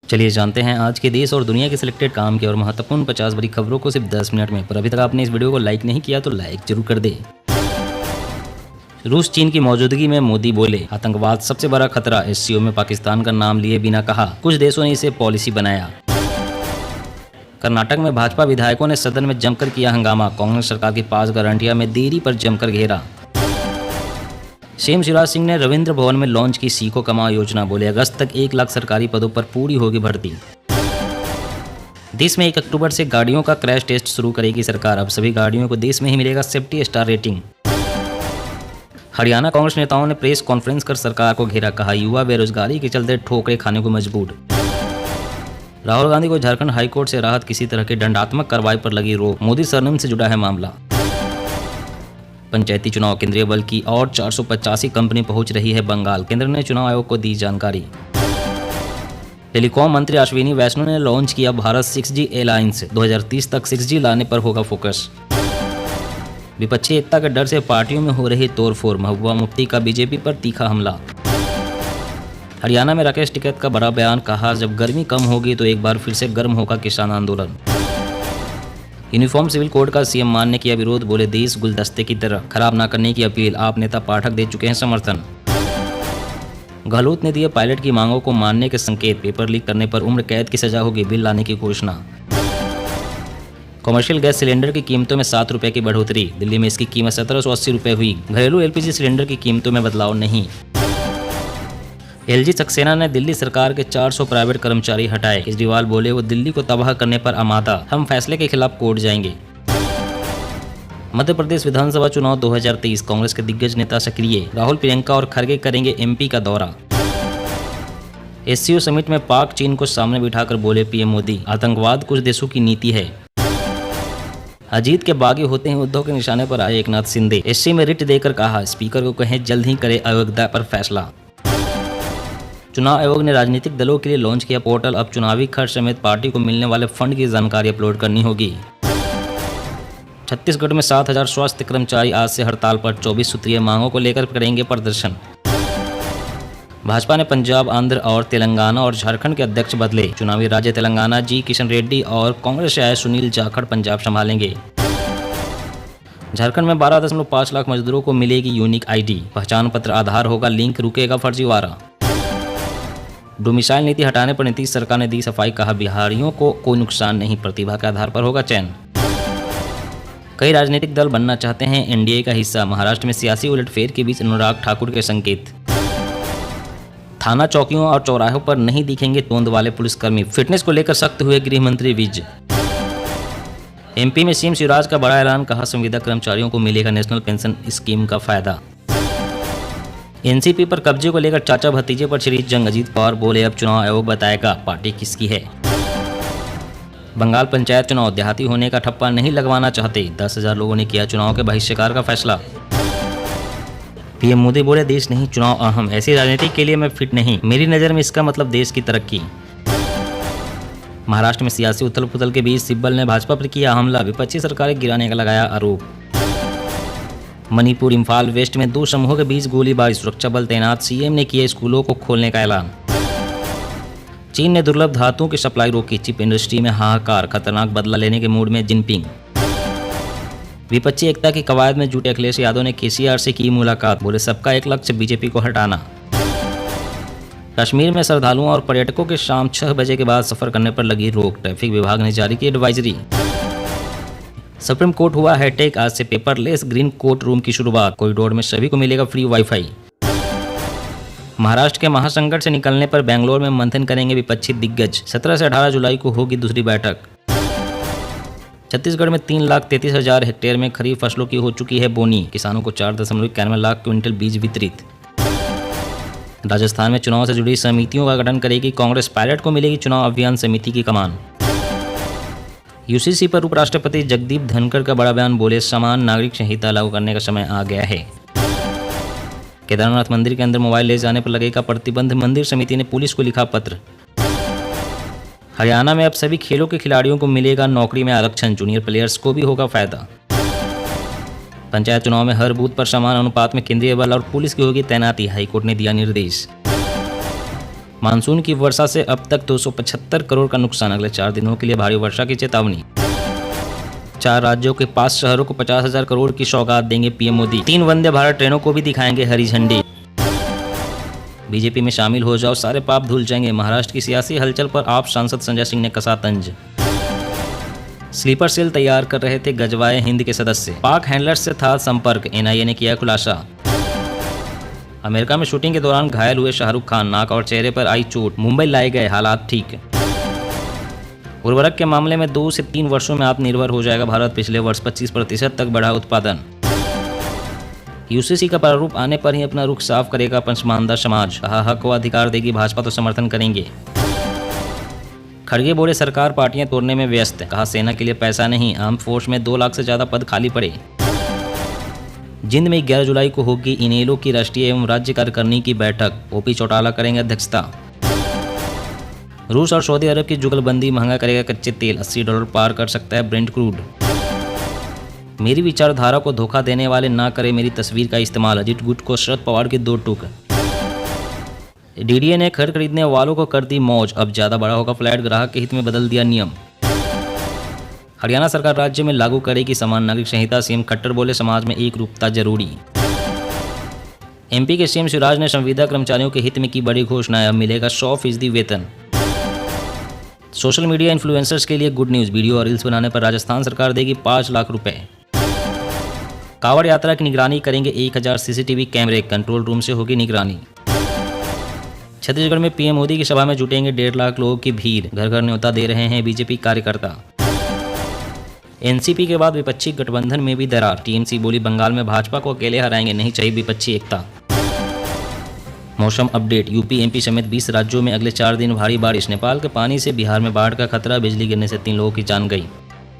चलिए जानते हैं आज के देश और दुनिया के सिलेक्टेड काम के और महत्वपूर्ण 50 बड़ी खबरों को सिर्फ 10 मिनट में। पर अभी तक आपने इस वीडियो को लाइक नहीं किया तो लाइक जरूर कर दे। रूस चीन की मौजूदगी में मोदी बोले, आतंकवाद सबसे बड़ा खतरा। एससीओ में पाकिस्तान का नाम लिए बिना कहा, कुछ देशों ने इसे पॉलिसी बनाया। कर्नाटक में भाजपा विधायकों ने सदन में जमकर किया हंगामा, कांग्रेस सरकार की 5 गारंटियां में देरी पर जमकर घेरा। सीएम शिवराज सिंह ने रविंद्र भवन में लॉन्च की सीखो कमाओ योजना, बोले अगस्त तक 1 लाख सरकारी पदों पर पूरी होगी भर्ती। देश में 1 अक्टूबर से गाड़ियों का क्रैश टेस्ट शुरू करेगी सरकार, अब सभी गाड़ियों को देश में ही मिलेगा safety star rating. Haryana Congress नेताओं ने प्रेस कॉन्फ्रेंस कर सरकार को घेरा, कहा युवा बेरोजगारी के चलते ठोकरे खाने को मजबूर। राहुल गांधी को झारखंड हाईकोर्ट से राहत, किसी तरह की दंडात्मक कार्रवाई पर लगी रोक, मोदी सरनेम से जुड़ा है मामला। पंचायती चुनाव, केंद्रीय बल की और 485 कंपनी पहुंच रही है बंगाल, केंद्र ने चुनाव आयोग को दी जानकारी। टेलीकॉम मंत्री अश्विनी वैष्णव ने लॉन्च किया भारत 6G एलायंस, 2030 तक 6G लाने पर होगा फोकस। विपक्षी एकता के डर से पार्टियों में हो रही तोड़फोड़, महबूबा मुफ्ती का बीजेपी पर तीखा हमला। हरियाणा में राकेश टिकैत का बड़ा बयान, कहा जब गर्मी कम होगी तो एक बार फिर से गर्म होगा किसान आंदोलन। यूनिफॉर्म सिविल कोड का सीएम मान ने किया विरोध, बोले देश गुलदस्ते की तरह, खराब ना करने की अपील, आप नेता पाठक दे चुके हैं समर्थन। गहलोत ने दिए पायलट की मांगों को मानने के संकेत, पेपर लीक करने पर उम्र कैद की सजा होगी, बिल लाने की घोषणा। कमर्शियल गैस सिलेंडर की कीमतों में 7 रुपये की बढ़ोतरी, दिल्ली में इसकी कीमत 1780 रुपये हुई। घरेलू एलपीजी सिलेंडर की कीमतों में बदलाव नहीं। एलजी सक्सेना ने दिल्ली सरकार के 400 प्राइवेट कर्मचारी हटाए, केजरीवाल बोले वो दिल्ली को तबाह करने पर आमादा, हम फैसले के खिलाफ कोर्ट जाएंगे। मध्य प्रदेश विधानसभा चुनाव 2023, कांग्रेस के दिग्गज नेता सक्रिय, राहुल प्रियंका और खड़गे करेंगे एमपी का दौरा। एससीओ समिट में पाक चीन को सामने बिठाकर बोले पीएम मोदी, आतंकवाद कुछ देशों की नीति है। अजीत के बागी होते ही उद्धव के निशाने पर आए एकनाथ शिंदे, एससी में रिट देकर कहा स्पीकर को कहें जल्द ही करे अयोध्या पर फैसला। चुनाव आयोग ने राजनीतिक दलों के लिए लॉन्च किया पोर्टल, अब चुनावी खर्च समेत पार्टी को मिलने वाले फंड की जानकारी अपलोड करनी होगी। छत्तीसगढ़ में 7000 स्वास्थ्य कर्मचारी आज से हड़ताल पर, 24 सूत्रीय मांगों को लेकर करेंगे प्रदर्शन। भाजपा ने पंजाब, आंध्र और तेलंगाना और झारखंड के अध्यक्ष बदले, चुनावी राज्य तेलंगाना जी किशन रेड्डी और कांग्रेस से आए सुनील जाखड़ पंजाब संभालेंगे। झारखंड में 12.5 लाख मजदूरों को मिलेगी यूनिक आईडी, पहचान पत्र आधार होगा लिंक, रुकेगा फर्जीवाड़ा। डोमिसाइल नीति हटाने पर नीतीश सरकार ने दी सफाई, कहा बिहारियों को कोई नुकसान नहीं, प्रतिभा के आधार पर होगा चयन। कई राजनीतिक दल बनना चाहते हैं एनडीए का हिस्सा, महाराष्ट्र में सियासी उलटफेर के बीच अनुराग ठाकुर के संकेत। थाना चौकियों और चौराहों पर नहीं दिखेंगे तोंद वाले पुलिसकर्मी, फिटनेस को लेकर सख्त हुए गृह मंत्री विज। एमपी में सीएम शिवराज का बड़ा ऐलान, कहा संविदा कर्मचारियों को मिलेगा नेशनल पेंशन स्कीम का फायदा। एनसीपी पर कब्जे को लेकर चाचा भतीजे पर छिड़ी जंग, अजीत पवार बोले अब चुनाव आयोग बताएगा पार्टी किसकी है। बंगाल पंचायत चुनाव, देहाती होने का ठप्पा नहीं लगवाना चाहते, 10,000 लोगों ने किया चुनाव के बहिष्कार का फैसला। पीएम मोदी बोले देश नहीं चुनाव अहम, ऐसी राजनीति के लिए मैं फिट नहीं, मेरी नज़र में इसका मतलब देश की तरक्की। महाराष्ट्र में सियासी उथल पुथल के बीच सिब्बल ने भाजपा पर किया हमला, विपक्षी सरकारें गिराने का लगाया आरोप। मणिपुर, इम्फाल वेस्ट में 2 समूहों के बीच गोलीबारी, सुरक्षा बल तैनात, सीएम ने किए स्कूलों को खोलने का ऐलान। चीन ने दुर्लभ धातुओं की सप्लाई रोकी, चिप इंडस्ट्री में हाहाकार, खतरनाक बदला लेने के मूड में जिनपिंग। विपक्षी एकता की कवायद में जुटे अखिलेश यादव ने केसीआर से की मुलाकात, बोले सबका एक लक्ष्य बीजेपी को हटाना। कश्मीर में श्रद्धालुओं और पर्यटकों के शाम 6 बजे के बाद सफर करने पर लगी रोक, ट्रैफिक विभाग ने जारी की एडवाइजरी। सुप्रीम कोर्ट हुआ हैटेक, आज से पेपरलेस ग्रीन कोर्ट रूम की शुरुआत, कॉरिडोर में सभी को मिलेगा फ्री वाईफाई। महाराष्ट्र के महासंकट से निकलने पर बेंगलोर में मंथन करेंगे विपक्षी दिग्गज, 17 से 18 जुलाई को होगी दूसरी बैठक। छत्तीसगढ़ में 3,33,000 हेक्टेयर में खरीफ फसलों की हो चुकी है बोनी, किसानों को 4.91 लाख क्विंटल बीज वितरित। राजस्थान में चुनाव से जुड़ी समितियों का गठन करेगी कांग्रेस, पायलट को मिलेगी चुनाव अभियान समिति की कमान। यूसीसी पर उपराष्ट्रपति जगदीप धनखड़ का बड़ा बयान, बोले समान नागरिक संहिता लागू करने का समय आ गया है। केदारनाथ मंदिर के अंदर मोबाइल ले जाने पर लगेगा प्रतिबंध, मंदिर समिति ने पुलिस को लिखा पत्र। हरियाणा में अब सभी खेलों के खिलाड़ियों को मिलेगा नौकरी में आरक्षण, जूनियर प्लेयर्स को भी होगा फायदा। पंचायत चुनाव में हर बूथ पर समान अनुपात में केंद्रीय बल और पुलिस की होगी तैनाती, हाईकोर्ट ने दिया निर्देश। मानसून की वर्षा से अब तक 275 करोड़ का नुकसान, अगले 4 दिनों के लिए भारी वर्षा की चेतावनी। 4 राज्यों के 5 शहरों को 50,000 करोड़ की सौगात देंगे पीएम मोदी। 3 वंदे भारत ट्रेनों को भी दिखाएंगे हरी झंडी। बीजेपी में शामिल हो जाओ, सारे पाप धुल जाएंगे। महाराष्ट्र की सियासी हलचल पर आप सांसद संजय सिंह ने कसा तंज। स्लीपर सेल तैयार कर रहे थे गजवाए हिंद के सदस्य, पाक हैंडलर्स से था संपर्क, एनआईए ने किया खुलासा। अमेरिका में शूटिंग के दौरान घायल हुए शाहरुख खान, नाक और चेहरे पर आई चोट, मुंबई लाए गए, हालात ठीक। उर्वरक के मामले में 2 से 3 वर्षों में आत्मनिर्भर हो जाएगा भारत, पिछले वर्ष 25% तक बढ़ा उत्पादन। यूसीसी का प्रारूप आने पर ही अपना रुख साफ करेगा पसमानदा समाज, कहा हक व अधिकार देगी भाजपा तो समर्थन करेंगे। खड़गे बोले सरकार पार्टियां तोड़ने में व्यस्त, कहा सेना के लिए पैसा नहीं, आर्म फोर्स में 2 लाख से ज्यादा पद खाली पड़े। जिंद में 11 जुलाई को होगी इनेलो की राष्ट्रीय एवं राज्य कार्यकारिणी की बैठक, ओपी चौटाला करेंगे अध्यक्षता। रूस और सऊदी अरब की जुगलबंदी महंगा करेगा कच्चे तेल, $80 पार कर सकता है ब्रेंट क्रूड। मेरी विचारधारा को धोखा देने वाले ना करे मेरी तस्वीर का इस्तेमाल, अजित गुट को शरद पवार के 2 टूक। डीडीए ने घर खरीदने वालों को कर दी मौज, अब ज्यादा बड़ा होगा फ्लैट, ग्राहक के हित में बदल दिया नियम। हरियाणा सरकार राज्य में लागू करेगी समान नागरिक संहिता, सीएम खट्टर बोले समाज में एक रूपता जरूरी। एमपी के सीएम शिवराज ने संविदा कर्मचारियों के हित में की बड़ी घोषणा, अब मिलेगा 100% वेतन। सोशल मीडिया इन्फ्लुएंसर्स के लिए गुड न्यूज, वीडियो और रील्स बनाने पर राजस्थान सरकार देगी 5 लाख रुपए। कांवड़ यात्रा की निगरानी करेंगे 1000 सीसीटीवी कैमरे, कंट्रोल रूम से होगी निगरानी। छत्तीसगढ़ में पीएम मोदी की सभा में जुटेंगे 1.5 लाख लोगों की भीड़, घर घर न्योता दे रहे हैं बीजेपी कार्यकर्ता। एनसीपी के बाद विपक्षी गठबंधन में भी दरार, टीएमसी बोली बंगाल में भाजपा को अकेले हराएंगे, नहीं चाहिए विपक्षी एकता। मौसम अपडेट, यूपी एमपी समेत 20 राज्यों में अगले 4 दिन भारी बारिश, नेपाल के पानी से बिहार में बाढ़ का खतरा, बिजली गिरने से 3 लोगों की जान गई।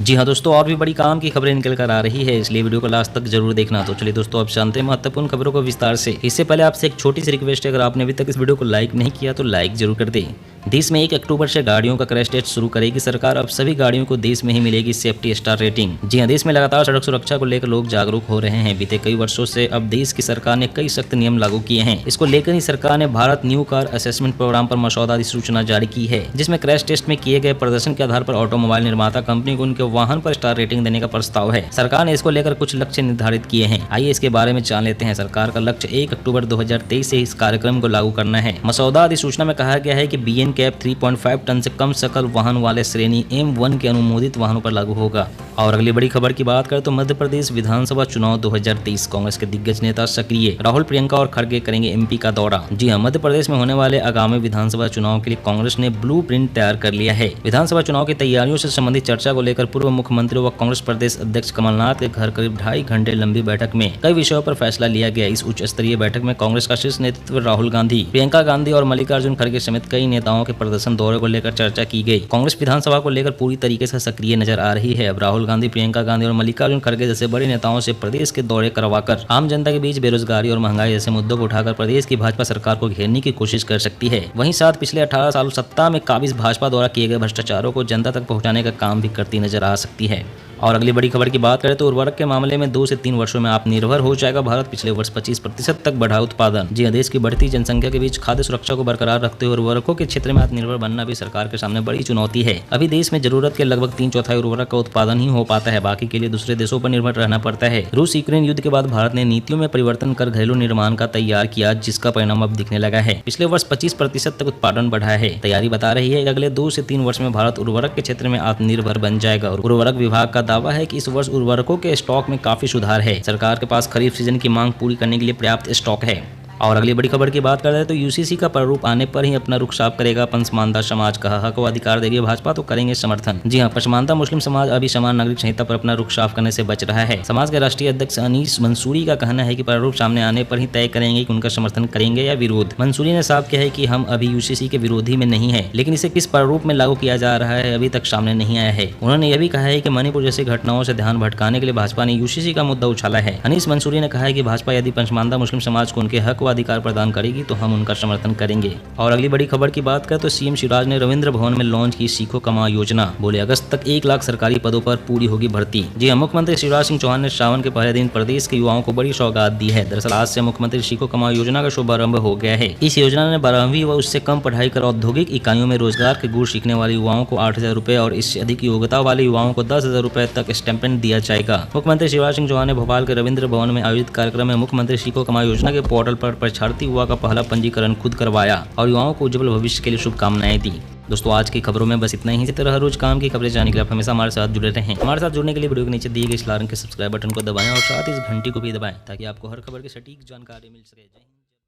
जी हाँ दोस्तों, और भी बड़ी काम की खबरें निकल कर आ रही है, इसलिए वीडियो को लास्ट तक जरूर देखना। तो चलिए दोस्तों, अब जानते हैं महत्वपूर्ण खबरों को विस्तार से। इससे पहले आपसे एक छोटी सी रिक्वेस्ट है, अगर आपने अभी तक इस वीडियो को लाइक नहीं किया तो लाइक जरूर कर दें। देश में 1 अक्टूबर से गाड़ियों का क्रैश टेस्ट शुरू करेगी सरकार, अब सभी गाड़ियों को देश में ही मिलेगी सेफ्टी स्टार रेटिंग। जी हाँ, देश में लगातार सड़क सुरक्षा को लेकर लोग जागरूक हो रहे हैं। बीते कई वर्षों से अब देश की सरकार ने कई सख्त नियम लागू किए हैं। इसको लेकर ही सरकार ने Bharat new car assessment programme पर मसौदा अधिसूचना जारी की है, जिसमें क्रैश टेस्ट में किए गए प्रदर्शन के आधार पर ऑटोमोबाइल निर्माता कंपनी को उनके वाहन पर स्टार रेटिंग देने का प्रस्ताव है। सरकार ने इसको लेकर कुछ लक्ष्य निर्धारित किए हैं, आइए इसके बारे में जान लेते हैं। सरकार का लक्ष्य 1 अक्टूबर 2023 से इस कार्यक्रम को लागू करना है। मसौदा अधिसूचना में कहा गया है कि बीएन कैप 3.5 टन से कम सकल वाहन वाले श्रेणी M1 के अनुमोदित वाहनों पर लागू होगा। और अगली बड़ी खबर की बात करें तो मध्य प्रदेश विधानसभा चुनाव 2023, कांग्रेस के दिग्गज नेता सक्रिय, राहुल प्रियंका और खड़गे करेंगे एमपी का दौरा। जी हां, मध्य प्रदेश में होने वाले आगामी विधानसभा चुनाव के लिए कांग्रेस ने ब्लूप्रिंट तैयार कर लिया है। विधानसभा चुनाव की तैयारियों से संबंधित चर्चा को लेकर पूर्व मुख्यमंत्री व कांग्रेस प्रदेश अध्यक्ष कमलनाथ के घर करीब 2.5 घंटे लंबी बैठक में कई विषयों पर फैसला लिया गया। इस उच्च स्तरीय बैठक में कांग्रेस का शीर्ष नेतृत्व राहुल गांधी, प्रियंका गांधी और मल्लिकार्जुन खड़गे समेत कई नेताओं के प्रदर्शन दौरे को लेकर चर्चा की गई। कांग्रेस विधानसभा को लेकर पूरी तरीके से सक्रिय नजर आ रही है। अब राहुल गांधी, प्रियंका गांधी और मल्लिकार्जुन खड़गे जैसे बड़े नेताओं से प्रदेश के दौरे करवाकर आम जनता के बीच बेरोजगारी और महंगाई जैसे मुद्दों को उठाकर प्रदेश की भाजपा सरकार को घेरने की कोशिश कर सकती है। वहीं साथ पिछले 18 साल सत्ता में काबिज भाजपा द्वारा किए गए भ्रष्टाचारों को जनता तक पहुंचाने का काम भी करती नजर आ सकती है। और अगली बड़ी खबर की बात करें तो उर्वरक के मामले में 2 से 3 वर्षों में आत्मनिर्भर हो जाएगा भारत, पिछले वर्ष 25% तक बढ़ा उत्पादन। जी हां, देश की बढ़ती जनसंख्या के बीच खाद्य सुरक्षा को बरकरार रखते हुए उर्वरकों के क्षेत्र में आत्मनिर्भर बनना भी सरकार के सामने बड़ी चुनौती है। अभी देश में जरूरत के लगभग 3/4 उर्वरक का उत्पादन ही हो पाता है, बाकी के लिए दूसरे देशों पर निर्भर रहना पड़ता है। रूस यूक्रेन युद्ध के बाद भारत ने नीतियों में परिवर्तन कर घरेलू निर्माण का तैयार किया, जिसका परिणाम अब दिखने लगा है। पिछले वर्ष 25% तक उत्पादन बढ़ा है। तैयारी बता रही है कि अगले 2 से 3 वर्ष में भारत उर्वरक के क्षेत्र में आत्मनिर्भर बन जाएगा। और उर्वरक विभाग का दावा है कि इस वर्ष उर्वरकों के स्टॉक में काफी सुधार है। सरकार के पास खरीफ सीजन की मांग पूरी करने के लिए पर्याप्त स्टॉक है। और अगली बड़ी खबर की बात करते हैं तो यूसीसी का प्रारूप आने पर ही अपना रुख साफ करेगा पसमानदा समाज, कहा हक व अधिकार देगी भाजपा तो करेंगे समर्थन। जी हां, पसमानदा मुस्लिम समाज अभी समान नागरिक संहिता पर अपना रुख साफ करने से बच रहा है। समाज के राष्ट्रीय अध्यक्ष अनीस मंसूरी का कहना है कि प्रारूप सामने आने पर ही तय करेंगे कि उनका समर्थन करेंगे या विरोध। मंसूरी ने साफ किया है कि हम अभी यूसीसी के विरोधी में नहीं है, लेकिन इसे किस प्रारूप में लागू किया जा रहा है अभी तक सामने नहीं आया है। उन्होंने यह भी कहा है कि मणिपुर जैसी घटनाओं से ध्यान भटकाने के लिए भाजपा ने यूसीसी का मुद्दा उछाला है। अनीस मंसूरी ने कहा है कि भाजपा यदि पसमानदा मुस्लिम समाज को उनके हक व अधिकार प्रदान करेगी तो हम उनका समर्थन करेंगे। और अगली बड़ी खबर की बात करें तो सीएम शिवराज ने रविंद्र भवन में लॉन्च की सीखो कमाओ योजना। बोले अगस्त तक 1 लाख सरकारी पदों पर पूरी होगी भर्ती। जी हाँ, मुख्यमंत्री शिवराज सिंह चौहान ने श्रावण के पहले दिन प्रदेश के युवाओं को बड़ी सौगात दी है। दरअसल आज से मुख्यमंत्री सीखो कमाओ योजना का शुभारंभ हो गया है। इस योजना ने 12वीं व उससे कम पढ़ाई कर औद्योगिक इकाइयों में रोजगार के गुर सीखने वाले युवाओं को 8,000 रुपए और इससे अधिक योग्यता वाले युवाओं को 10,000 रुपए तक स्टाइपेंड दिया जाएगा। मुख्यमंत्री शिवराज सिंह चौहान ने भोपाल के रविंद्र भवन में आयोजित कार्यक्रम में मुख्यमंत्री सीखो कमाओ योजना के पोर्टल पर परीक्षार्थी युवा का पहला पंजीकरण खुद करवाया और युवाओं को उज्जवल भविष्य के लिए शुभकामनाएं दी। दोस्तों आज की खबरों में बस इतना ही। इसी तरह हर रोज काम की खबरें जानने के लिए आप हमेशा हमारे साथ जुड़े रहें। हमारे साथ जुड़ने के लिए वीडियो के नीचे दिए गए इस लाल रंग के सब्सक्राइब बटन को दबाएं और साथ ही इस घंटी को भी दबाएं ताकि आपको हर खबर की सटीक जानकारी मिल सके।